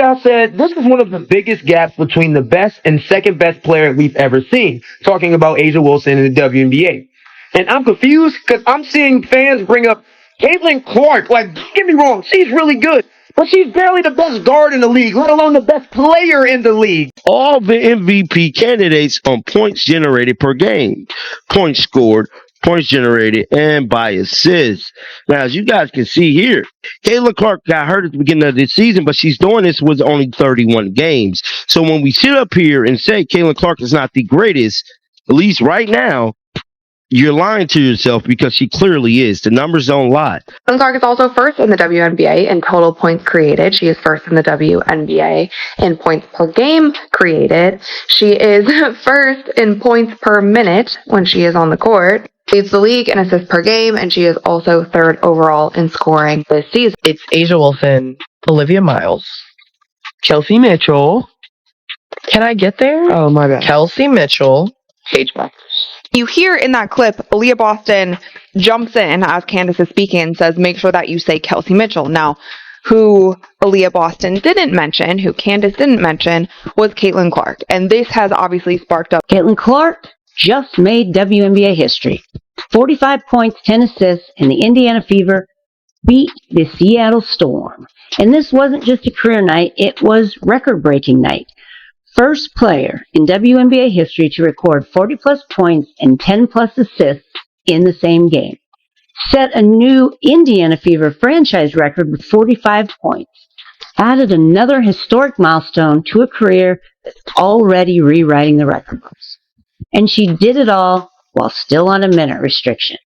I said, this is one of the biggest gaps between the best and second best player we've ever seen, talking about Asia Wilson in the WNBA. And I'm confused because I'm seeing fans bring up Caitlin Clark. Like, don't get me wrong, she's really good, but she's barely the best guard in the league, let alone the best player in the league. All the MVP candidates on points generated per game, points scored, points generated, and by assists. Now, as you guys can see here, Caitlin Clark got hurt at the beginning of this season, but she's doing this with only 31 games. So when we sit up here and say Caitlin Clark is not the greatest, at least right now, you're lying to yourself because she clearly is. The numbers don't lie. Caitlin Clark is also first in the WNBA in total points created. She is first in the WNBA in points per game created. She is first in points per minute when she is on the court. Leads the league in assists per game, and she is also third overall in scoring this season. It's Asia Wilson, Olivia Miles, Kelsey Mitchell. Can I get there? Oh, my bad. Kelsey Mitchell, Paige Bueckers. You hear in that clip, Aaliyah Boston jumps in as Candace is speaking and says, make sure that you say Kelsey Mitchell. Now, who Aaliyah Boston didn't mention, who Candace didn't mention, was Caitlin Clark. And this has obviously sparked up. Caitlin Clark just made WNBA history. 45 points, 10 assists, and the Indiana Fever beat the Seattle Storm. And this wasn't just a career night, it was record-breaking night. First player in WNBA history to record 40-plus points and 10-plus assists in the same game. Set a new Indiana Fever franchise record with 45 points. Added another historic milestone to a career that's already rewriting the record books. And she did it all while still on a minute restriction.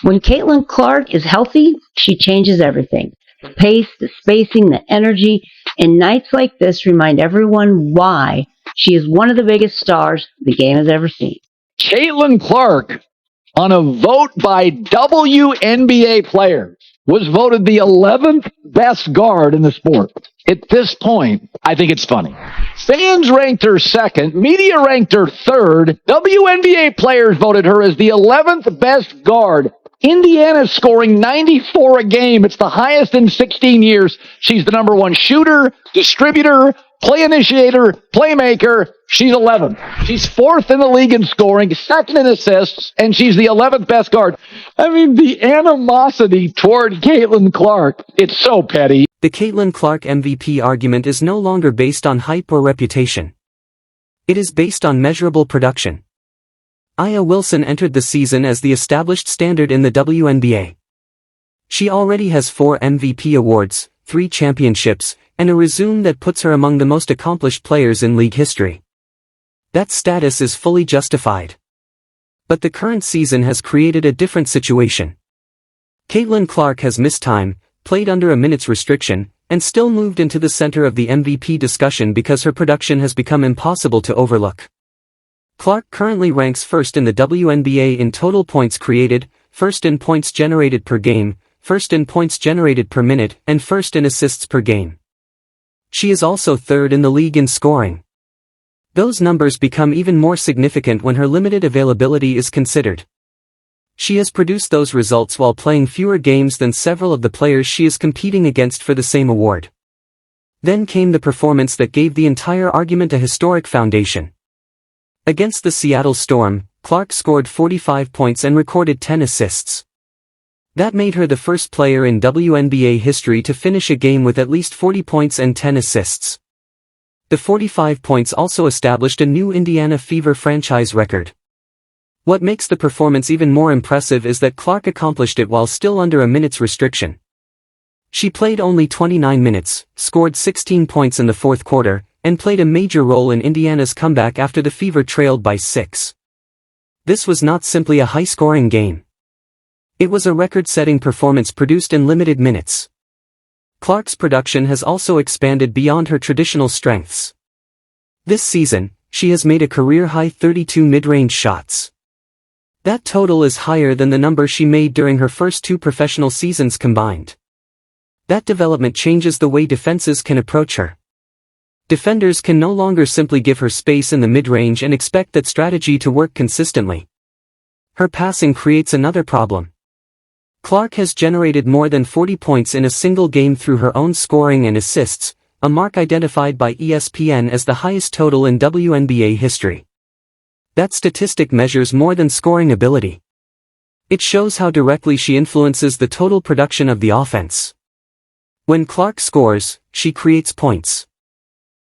When Caitlin Clark is healthy, she changes everything. The pace, the spacing, the energy, and nights like this remind everyone why she is one of the biggest stars the game has ever seen. Caitlin Clark, on a vote by WNBA players, was voted the 11th best guard in the sport. At this point, I think it's funny. Fans ranked her second, media ranked her third, WNBA players voted her as the 11th best guard. Indiana's scoring 94 a game. It's the highest in 16 years. She's the number one shooter, distributor, play initiator, playmaker. She's 11. She's fourth in the league in scoring, second in assists, and she's the 11th best guard. I mean, the animosity toward Caitlin Clark, it's so petty. The Caitlin Clark MVP argument is no longer based on hype or reputation. It is based on measurable production. Aya Wilson entered the season as the established standard in the WNBA. She already has 4 MVP awards, 3 championships, and a resume that puts her among the most accomplished players in league history. That status is fully justified. But the current season has created a different situation. Caitlin Clark has missed time, played under a minutes restriction, and still moved into the center of the MVP discussion because her production has become impossible to overlook. Clark currently ranks first in the WNBA in total points created, first in points generated per game, first in points generated per minute, and first in assists per game. She is also third in the league in scoring. Those numbers become even more significant when her limited availability is considered. She has produced those results while playing fewer games than several of the players she is competing against for the same award. Then came the performance that gave the entire argument a historic foundation. Against the Seattle Storm, Clark scored 45 points and recorded 10 assists. That made her the first player in WNBA history to finish a game with at least 40 points and 10 assists. The 45 points also established a new Indiana Fever franchise record. What makes the performance even more impressive is that Clark accomplished it while still under a minutes restriction. She played only 29 minutes, scored 16 points in the fourth quarter, and played a major role in Indiana's comeback after the Fever trailed by 6. This was not simply a high-scoring game. It was a record-setting performance produced in limited minutes. Clark's production has also expanded beyond her traditional strengths. This season, she has made a career-high 32 mid-range shots. That total is higher than the number she made during her first 2 professional seasons combined. That development changes the way defenses can approach her. Defenders can no longer simply give her space in the mid-range and expect that strategy to work consistently. Her passing creates another problem. Clark has generated more than 40 points in a single game through her own scoring and assists, a mark identified by ESPN as the highest total in WNBA history. That statistic measures more than scoring ability. It shows how directly she influences the total production of the offense. When Clark scores, she creates points.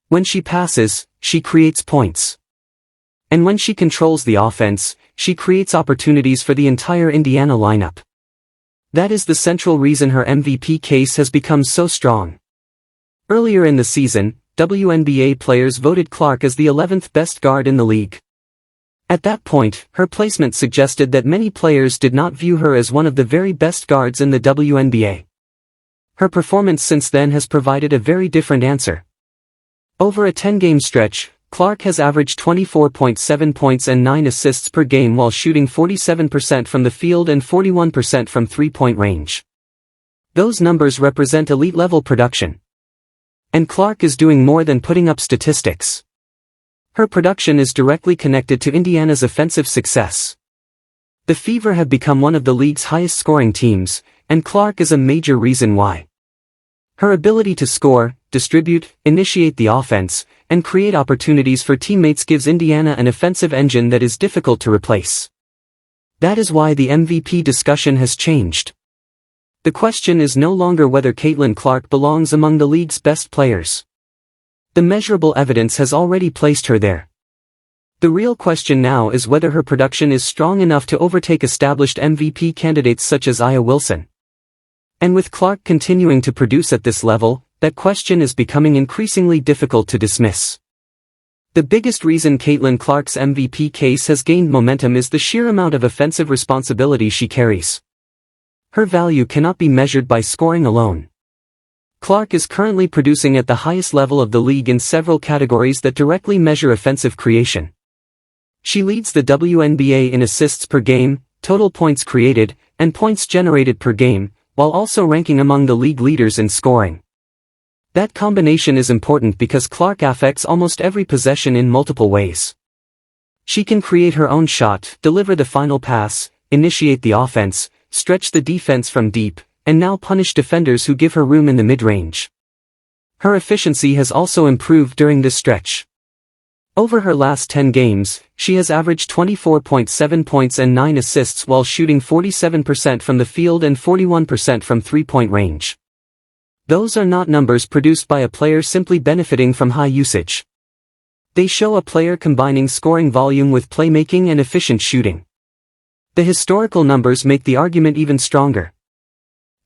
When she passes, she creates points. And when she controls the offense, she creates opportunities for the entire Indiana lineup. That is the central reason her MVP case has become so strong. Earlier in the season, WNBA players voted Clark as the 11th best guard in the league. At that point, her placement suggested that many players did not view her as one of the very best guards in the WNBA. Her performance since then has provided a very different answer. Over a 10-game stretch, Clark has averaged 24.7 points and 9 assists per game while shooting 47% from the field and 41% from three-point range. Those numbers represent elite-level production. And Clark is doing more than putting up statistics. Her production is directly connected to Indiana's offensive success. The Fever have become one of the league's highest-scoring teams, and Clark is a major reason why. Her ability to score, distribute, initiate the offense, and create opportunities for teammates gives Indiana an offensive engine that is difficult to replace. That is why the MVP discussion has changed. The question is no longer whether Caitlin Clark belongs among the league's best players. The measurable evidence has already placed her there. The real question now is whether her production is strong enough to overtake established MVP candidates such as Aya Wilson. And with Clark continuing to produce at this level, that question is becoming increasingly difficult to dismiss. The biggest reason Caitlin Clark's MVP case has gained momentum is the sheer amount of offensive responsibility she carries. Her value cannot be measured by scoring alone. Clark is currently producing at the highest level of the league in several categories that directly measure offensive creation. She leads the WNBA in assists per game, total points created, and points generated per game, while also ranking among the league leaders in scoring. That combination is important because Clark affects almost every possession in multiple ways. She can create her own shot, deliver the final pass, initiate the offense, stretch the defense from deep, and now punish defenders who give her room in the mid-range. Her efficiency has also improved during this stretch. Over her last 10 games, she has averaged 24.7 points and 9 assists while shooting 47% from the field and 41% from three-point range. Those are not numbers produced by a player simply benefiting from high usage. They show a player combining scoring volume with playmaking and efficient shooting. The historical numbers make the argument even stronger.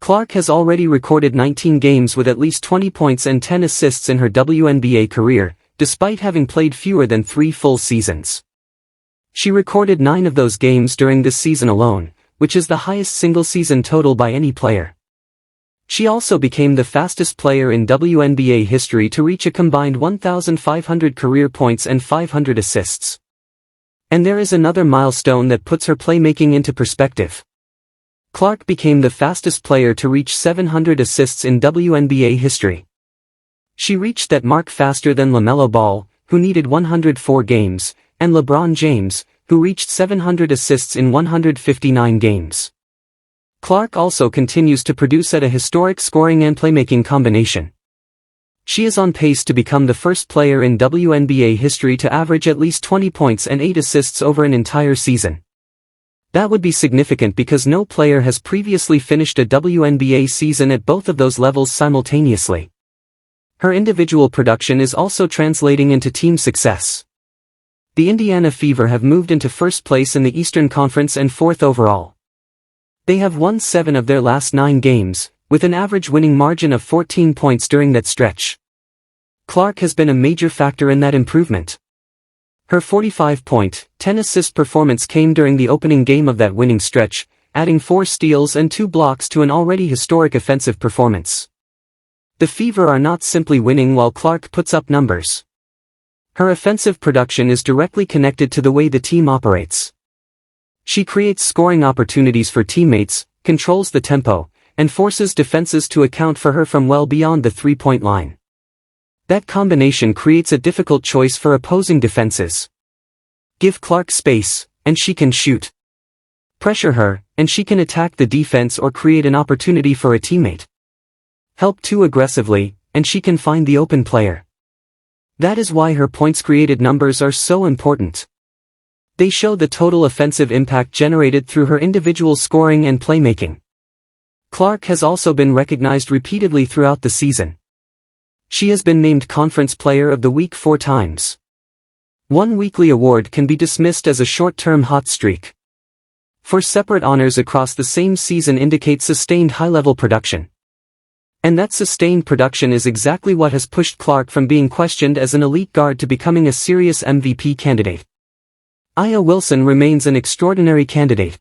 Clark has already recorded 19 games with at least 20 points and 10 assists in her WNBA career, despite having played fewer than 3 full seasons. She recorded 9 of those games during this season alone, which is the highest single-season total by any player. She also became the fastest player in WNBA history to reach a combined 1,500 career points and 500 assists. And there is another milestone that puts her playmaking into perspective. Clark became the fastest player to reach 700 assists in WNBA history. She reached that mark faster than LaMelo Ball, who needed 104 games, and LeBron James, who reached 700 assists in 159 games. Clark also continues to produce at a historic scoring and playmaking combination. She is on pace to become the first player in WNBA history to average at least 20 points and 8 assists over an entire season. That would be significant because no player has previously finished a WNBA season at both of those levels simultaneously. Her individual production is also translating into team success. The Indiana Fever have moved into first place in the Eastern Conference and 4th overall. They have won 7 of their last 9 games, with an average winning margin of 14 points during that stretch. Clark has been a major factor in that improvement. Her 45-point, 10-assist performance came during the opening game of that winning stretch, adding 4 steals and 2 blocks to an already historic offensive performance. The Fever are not simply winning while Clark puts up numbers. Her offensive production is directly connected to the way the team operates. She creates scoring opportunities for teammates, controls the tempo, and forces defenses to account for her from well beyond the three-point line. That combination creates a difficult choice for opposing defenses. Give Clark space, and she can shoot. Pressure her, and she can attack the defense or create an opportunity for a teammate. Help too aggressively, and she can find the open player. That is why her points created numbers are so important. They show the total offensive impact generated through her individual scoring and playmaking. Clark has also been recognized repeatedly throughout the season. She has been named Conference Player of the Week 4 times. One weekly award can be dismissed as a short-term hot streak. 4 separate honors across the same season indicate sustained high-level production. And that sustained production is exactly what has pushed Clark from being questioned as an elite guard to becoming a serious MVP candidate. A'ja Wilson remains an extraordinary candidate.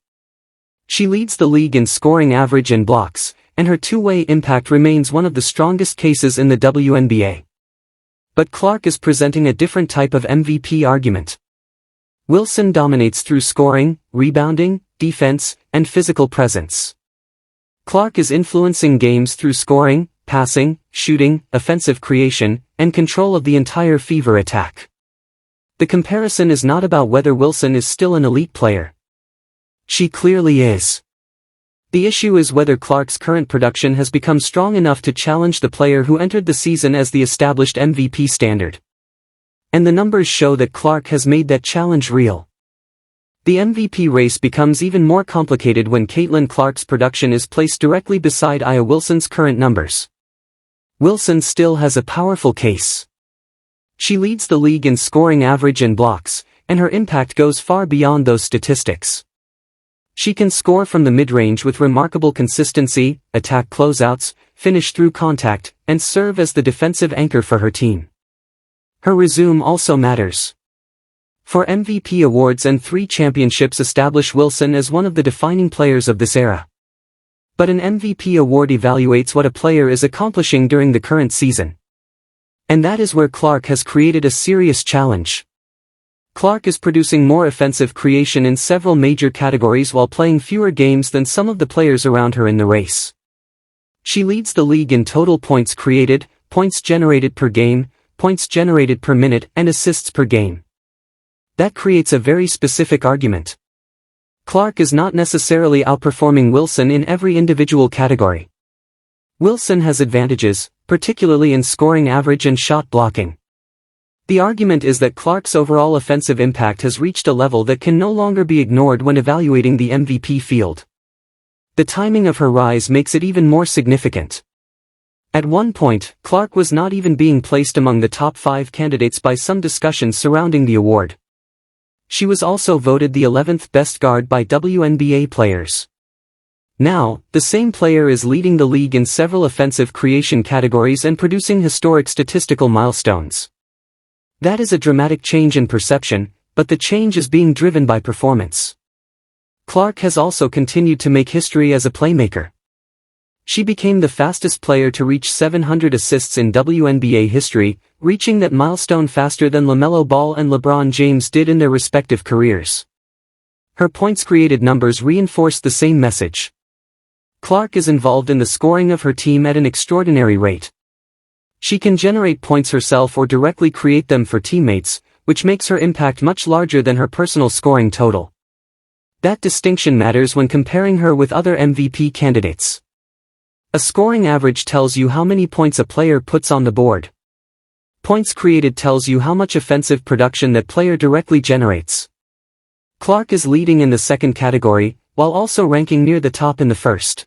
She leads the league in scoring average and blocks, and her two-way impact remains one of the strongest cases in the WNBA. But Clark is presenting a different type of MVP argument. Wilson dominates through scoring, rebounding, defense, and physical presence. Clark is influencing games through scoring, passing, shooting, offensive creation, and control of the entire Fever attack. The comparison is not about whether Wilson is still an elite player. She clearly is. The issue is whether Clark's current production has become strong enough to challenge the player who entered the season as the established MVP standard. And the numbers show that Clark has made that challenge real. The MVP race becomes even more complicated when Caitlin Clark's production is placed directly beside A'ja Wilson's current numbers. Wilson still has a powerful case. She leads the league in scoring average and blocks, and her impact goes far beyond those statistics. She can score from the mid-range with remarkable consistency, attack closeouts, finish through contact, and serve as the defensive anchor for her team. Her resume also matters. 4 MVP awards and 3 championships establish Wilson as one of the defining players of this era. But an MVP award evaluates what a player is accomplishing during the current season. And that is where Clark has created a serious challenge. Clark is producing more offensive creation in several major categories while playing fewer games than some of the players around her in the race. She leads the league in total points created, points generated per game, points generated per minute, and assists per game. That creates a very specific argument. Clark is not necessarily outperforming Wilson in every individual category. Wilson has advantages, particularly in scoring average and shot blocking. The argument is that Clark's overall offensive impact has reached a level that can no longer be ignored when evaluating the MVP field. The timing of her rise makes it even more significant. At one point, Clark was not even being placed among the top 5 candidates by some discussions surrounding the award. She was also voted the 11th best guard by WNBA players. Now, the same player is leading the league in several offensive creation categories and producing historic statistical milestones. That is a dramatic change in perception, but the change is being driven by performance. Clark has also continued to make history as a playmaker. She became the fastest player to reach 700 assists in WNBA history, reaching that milestone faster than LaMelo Ball and LeBron James did in their respective careers. Her points created numbers reinforced the same message. Clark is involved in the scoring of her team at an extraordinary rate. She can generate points herself or directly create them for teammates, which makes her impact much larger than her personal scoring total. That distinction matters when comparing her with other MVP candidates. A scoring average tells you how many points a player puts on the board. Points created tells you how much offensive production that player directly generates. Clark is leading in the second category, while also ranking near the top in the first.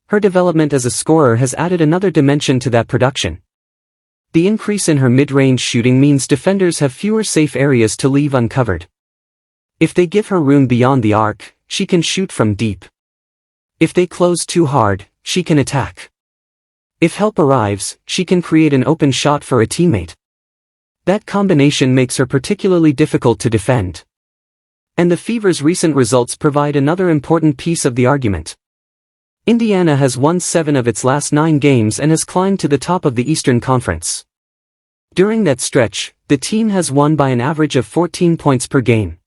Her development as a scorer has added another dimension to that production. The increase in her mid-range shooting means defenders have fewer safe areas to leave uncovered. If they give her room beyond the arc, she can shoot from deep. If they close too hard, she can attack. If help arrives, she can create an open shot for a teammate. That combination makes her particularly difficult to defend. And the Fever's recent results provide another important piece of the argument. Indiana has won 7 of its last 9 games and has climbed to the top of the Eastern Conference. During that stretch, the team has won by an average of 14 points per game.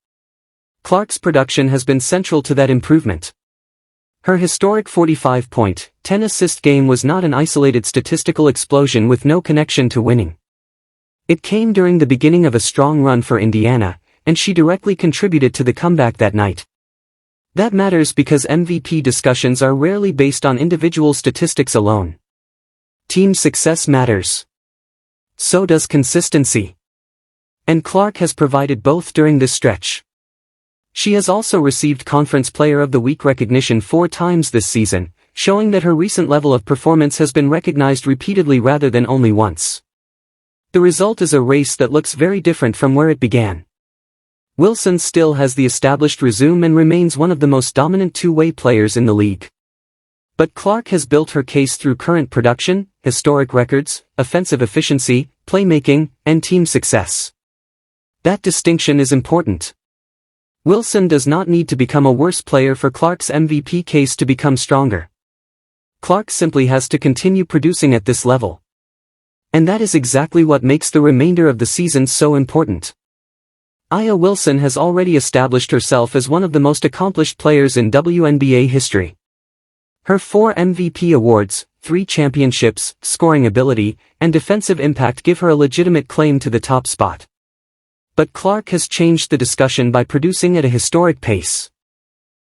Clark's production has been central to that improvement. Her historic 45-point, 10-assist game was not an isolated statistical explosion with no connection to winning. It came during the beginning of a strong run for Indiana, and she directly contributed to the comeback that night. That matters because MVP discussions are rarely based on individual statistics alone. Team success matters. So does consistency. And Clark has provided both during this stretch. She has also received Conference Player of the Week recognition 4 times this season, showing that her recent level of performance has been recognized repeatedly rather than only once. The result is a race that looks very different from where it began. Wilson still has the established resume and remains one of the most dominant two-way players in the league. But Clark has built her case through current production, historic records, offensive efficiency, playmaking, and team success. That distinction is important. Wilson does not need to become a worse player for Clark's MVP case to become stronger. Clark simply has to continue producing at this level. And that is exactly what makes the remainder of the season so important. A'ja Wilson has already established herself as one of the most accomplished players in WNBA history. Her 4 MVP awards, 3 championships, scoring ability, and defensive impact give her a legitimate claim to the top spot. But Clark has changed the discussion by producing at a historic pace.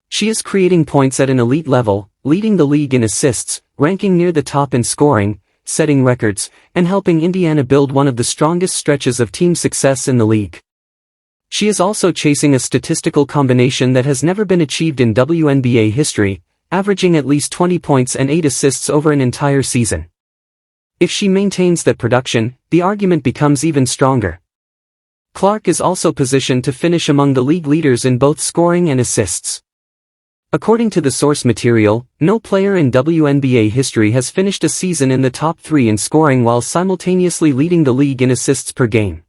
She is creating points at an elite level, leading the league in assists, ranking near the top in scoring, setting records, and helping Indiana build one of the strongest stretches of team success in the league. She is also chasing a statistical combination that has never been achieved in WNBA history, averaging at least 20 points and 8 assists over an entire season. If she maintains that production, the argument becomes even stronger. Clark is also positioned to finish among the league leaders in both scoring and assists. According to the source material, no player in WNBA history has finished a season in the top 3 in scoring while simultaneously leading the league in assists per game.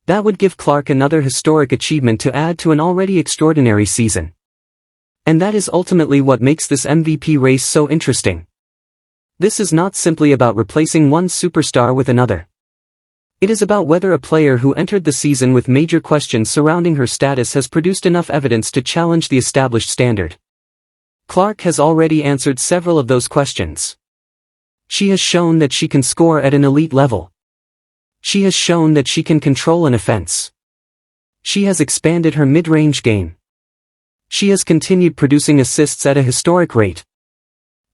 That would give Clark another historic achievement to add to an already extraordinary season. And that is ultimately what makes this MVP race so interesting. This is not simply about replacing one superstar with another. It is about whether a player who entered the season with major questions surrounding her status has produced enough evidence to challenge the established standard. Clark has already answered several of those questions. She has shown that she can score at an elite level. She has shown that she can control an offense. She has expanded her mid-range game. She has continued producing assists at a historic rate.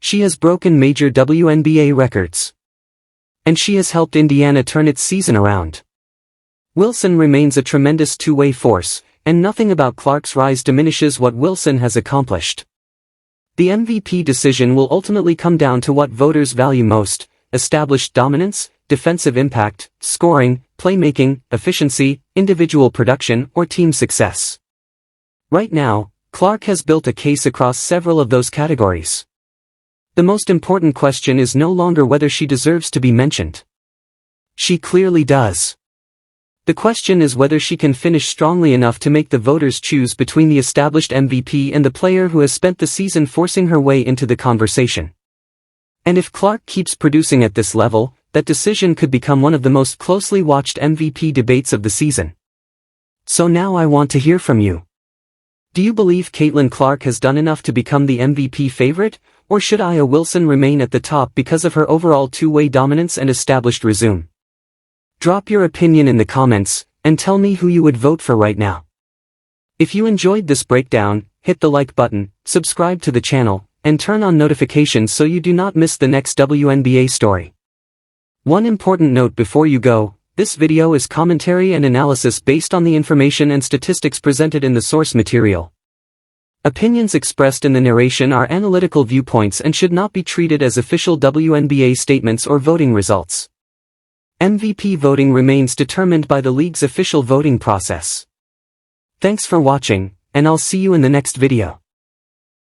She has broken major WNBA records. And she has helped Indiana turn its season around. Wilson remains a tremendous two-way force, and nothing about Clark's rise diminishes what Wilson has accomplished. The MVP decision will ultimately come down to what voters value most: established dominance, defensive impact, scoring, playmaking, efficiency, individual production, or team success. Right now, Clark has built a case across several of those categories. The most important question is no longer whether she deserves to be mentioned. She clearly does. The question is whether she can finish strongly enough to make the voters choose between the established MVP and the player who has spent the season forcing her way into the conversation. And if Clark keeps producing at this level, that decision could become one of the most closely watched MVP debates of the season. So now I want to hear from you. Do you believe Caitlin Clark has done enough to become the MVP favorite, or should A'ja Wilson remain at the top because of her overall two-way dominance and established resume? Drop your opinion in the comments, and tell me who you would vote for right now. If you enjoyed this breakdown, hit the like button, subscribe to the channel, and turn on notifications so you do not miss the next WNBA story. One important note before you go: this video is commentary and analysis based on the information and statistics presented in the source material. Opinions expressed in the narration are analytical viewpoints and should not be treated as official WNBA statements or voting results. MVP voting remains determined by the league's official voting process. Thanks for watching, and I'll see you in the next video.